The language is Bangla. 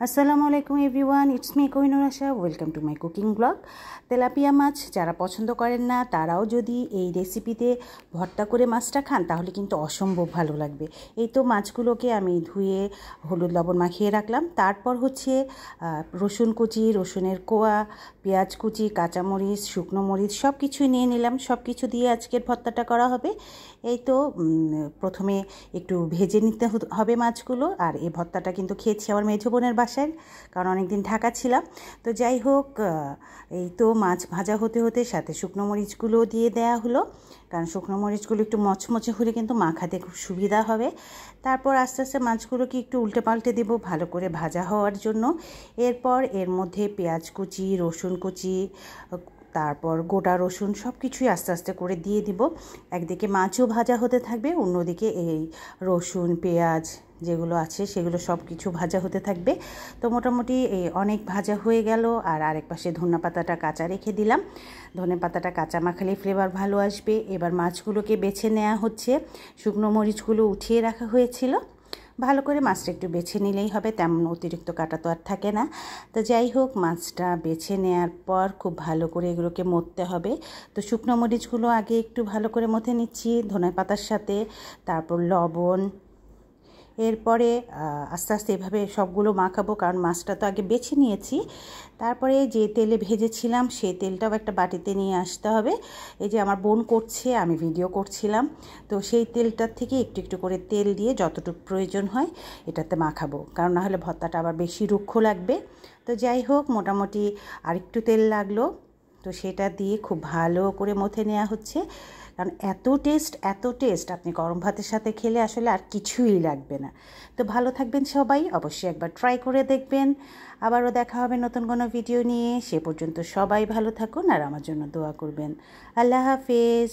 আসসালামু আলাইকুম everyone, it's me Kohinoor Asha. Welcome to my cooking blog. Tilapia মাছ যারা পছন্দ করেন না তারাও যদি এই রেসিপিতে ভর্তা করে মাছটা খান তাহলে কিন্তু অসম্ভব ভালো লাগবে। এই তো মাছগুলোকে আমি ধুয়ে হলুদ লবণ মাখিয়ে রাখলাম। তারপর হচ্ছে রসুন কুচি, রসুনের কোয়া, পেঁয়াজ কুচি, কাঁচামরিচ, শুকনো মরিচ সব কিছুই নিয়ে নিলাম। সব কিছু দিয়ে আজকের ভর্তাটা করা হবে। এই তো প্রথমে একটু ভেজে নিতে হবে মাছগুলো। আর এই ভর্তাটা কিন্তু খেয়েছি আমার মেঝো বোনের বাসায়, কারণ অনেক দিন ঢাকা ছিলাম। তো যাই হোক, এই তো মাছ ভাজা হতে হতে সাথে শুকনো মরিচগুলোও দিয়ে দেওয়া হলো, কারণ শুকনো মরিচগুলো একটু মচমচে হলে কিন্তু মাখাতে খুব সুবিধা হবে। তারপর আস্তে আস্তে মাছগুলোকে একটু উল্টে পাল্টে দেবো ভালো করে ভাজা হওয়ার জন্য। এরপর এর মধ্যে পেঁয়াজ কুচি, রসুন কুচি, তারপর গোটা রসুন সব কিছুই আস্তে আস্তে করে দিয়ে দিব। একদিকে মাছও ভাজা হতে থাকবে, অন্যদিকে এই রসুন পেঁয়াজ যেগুলো আছে সেগুলো সব কিছু ভাজা হতে থাকবে। তো মোটামুটি অনেক ভাজা হয়ে গেল। আর আরেক পাশে ধনে পাতাটা কাঁচা রেখে দিলাম। ধনে পাতাটা কাঁচা মাখালে ফ্লেভার ভালো আসবে। এবার মাছগুলোকে বেছে নেওয়া হচ্ছে। শুকনো মরিচগুলো উঠিয়ে রাখা হয়েছিল। ভালো করে মাছটা একটু বেছে নিলেই হবে, তেমন অতিরিক্ত কাটা তো আর থাকে না। তো যাই হোক, মাছটা বেছে নেওয়ার পর খুব ভালো করে এগুলোকে মথতে হবে। তো শুকনো মরিচগুলো আগে একটু ভালো করে মথে নিচ্ছি ধনে পাতার সাথে, তারপর লবণ। এরপরে আস্তে আস্তে এভাবে সবগুলো মাখাবো, কারণ মাছটা তো আগে বেছে নিয়েছি। তারপরে যে তেলে ভেজেছিলাম সেই তেলটাও একটা বাটিতে নিয়ে আসতে হবে। এই যে আমার বোন করছে, আমি ভিডিও করছিলাম। তো সেই তেলটার থেকে একটু একটু করে তেল দিয়ে যতটুকু প্রয়োজন হয় এটাতে মাখাবো, কারণ না হলে ভর্তাটা আবার বেশি রুক্ষ লাগবে। তো যাই হোক, মোটামুটি আরেকটু তেল লাগলো। তো সেটা দিয়ে খুব ভালো করে মথে নেওয়া হচ্ছে, কারণ এত টেস্ট আপনি গরম ভাতের সাথে খেলে আসলে আর কিছুই লাগবে না। তো ভালো থাকবেন সবাই, অবশ্যই একবার ট্রাই করে দেখবেন। আবারও দেখা হবে নতুন কোনো ভিডিও নিয়ে। সে পর্যন্ত সবাই ভালো থাকুন আর আমার জন্য দোয়া করবেন। আল্লাহ হাফেজ।